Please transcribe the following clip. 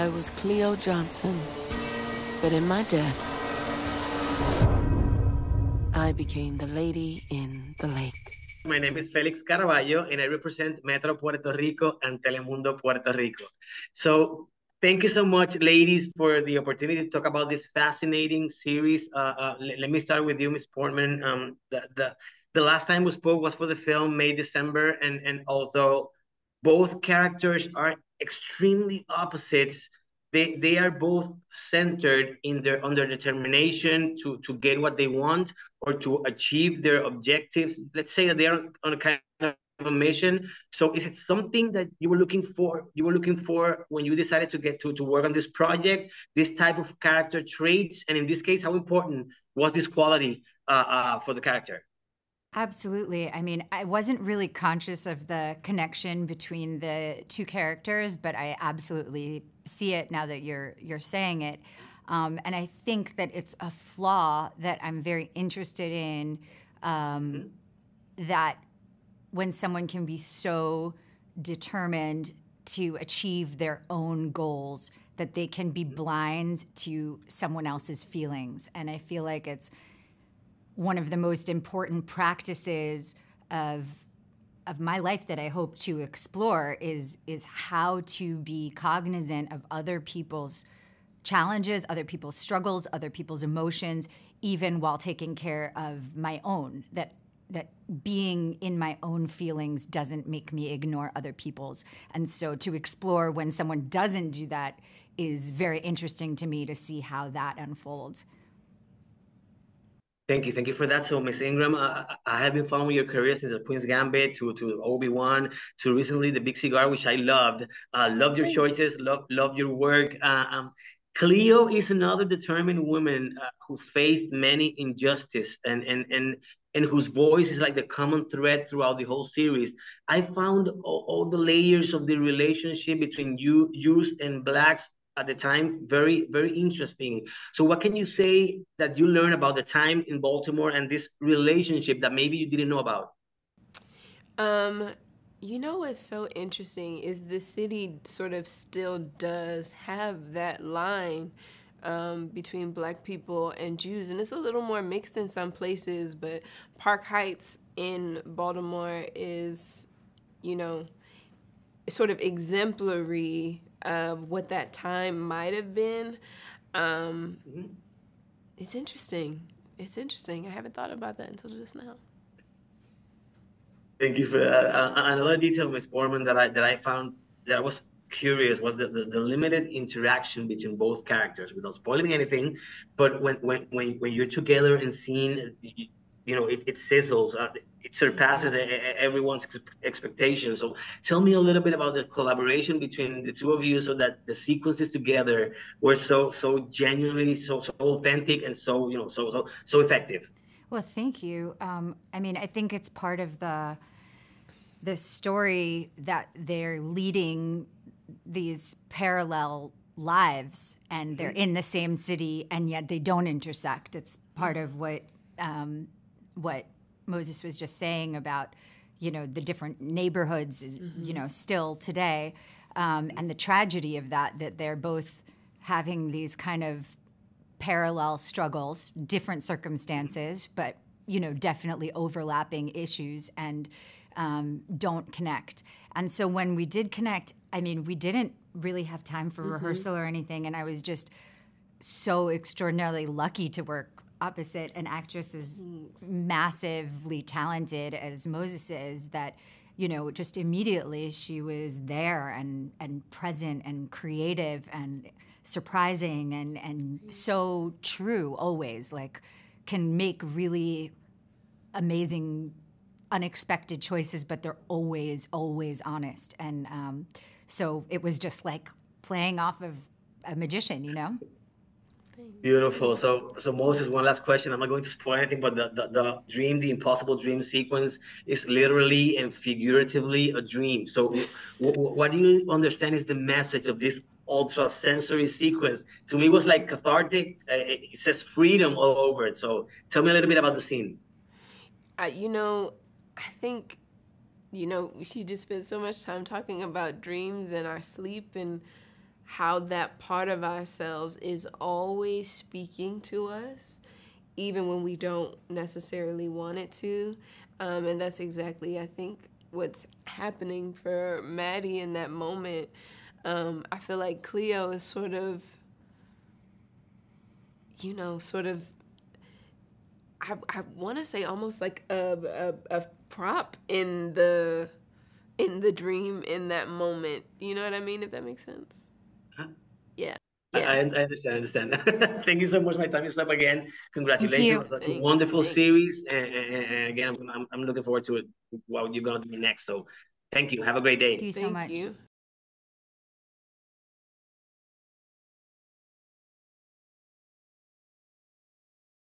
I was Cleo Johnson, but in my death, I became the lady in the lake. My name is Felix Caraballo, and I represent Metro Puerto Rico and Telemundo Puerto Rico. So thank you so much, ladies, for the opportunity to talk about this fascinating series. Let me start with you, Ms. Portman. The last time we spoke was for the film May, December, and although both characters are extremely opposites, they are both centered in on their determination to get what they want or to achieve their objectives. Let's say that they are on a kind of a mission. So is it something that you were looking for? You were looking for when you decided to get to work on this project, this type of character traits, and in this case, how important was this quality for the character? Absolutely. I mean, I wasn't really conscious of the connection between the two characters, but I absolutely see it now that you're saying it. And I think that it's a flaw that I'm very interested in, that when someone can be so determined to achieve their own goals, that they can be blind to someone else's feelings. And I feel like it's one of the most important practices of my life that I hope to explore is how to be cognizant of other people's challenges, other people's struggles, other people's emotions, even while taking care of my own. That being in my own feelings doesn't make me ignore other people's. And so to explore when someone doesn't do that is very interesting to me to see how that unfolds. Thank you for that. So, Miss Ingram, I have been following your career since the Queen's Gambit to Obi-Wan to recently The Big Cigar, which I loved. Loved your choices, loved your work. Cleo is another determined woman who faced many injustice and whose voice is like the common thread throughout the whole series. I found all the layers of the relationship between Jews and Blacks at the time very, very interesting. So what can you say that you learned about the time in Baltimore and this relationship that maybe you didn't know about? You know what's so interesting is the city sort of still does have that line between Black people and Jews, and it's a little more mixed in some places, but Park Heights in Baltimore is, you know, sort of exemplary of what that time might have been. It's interesting. It's interesting. I haven't thought about that until just now. Thank you for that. Another detail, Ms. Borman, that I found that I was curious was the limited interaction between both characters, without spoiling anything. But when you're together and scene, you know, it sizzles. It surpasses everyone's expectations. So tell me a little bit about the collaboration between the two of you, so that the sequences together were so genuinely so authentic and so, you know, so effective. Well, thank you. I mean, I think it's part of the story that they're leading these parallel lives, and they're in the same city, and yet they don't intersect. It's part of what Moses was just saying about, you know, the different neighborhoods, you know, still today, and the tragedy of that they're both having these kind of parallel struggles, different circumstances, but, you know, definitely overlapping issues, and don't connect. And so when we did connect, I mean, we didn't really have time for rehearsal or anything, and I was just so extraordinarily lucky to work opposite an actress as massively talented as Moses is, that, you know, just immediately she was there and present and creative and surprising and so true always, like can make really amazing, unexpected choices, but they're always honest. And so it was just like playing off of a magician, you know? Beautiful. So Moses, one last question. I'm not going to spoil anything, but the dream, the impossible dream sequence is literally and figuratively a dream. So what do you understand is the message of this ultra sensory sequence? To me, it was like cathartic. It says freedom all over it. So tell me a little bit about the scene. You know, I think, you know, she just spent so much time talking about dreams and our sleep, and how that part of ourselves is always speaking to us, even when we don't necessarily want it to. And that's exactly, I think, what's happening for Maddie in that moment. I feel like Cleo is sort of, you know, I want to say almost like a prop in the dream in that moment. You know what I mean? If that makes sense. Huh? Yeah. I understand. Thank you so much. My time is up again. Congratulations on such a Thanks. wonderful series. And again, I'm looking forward to it, what you're going to do next. So thank you. Have a great day. Thank you so Thank much. you.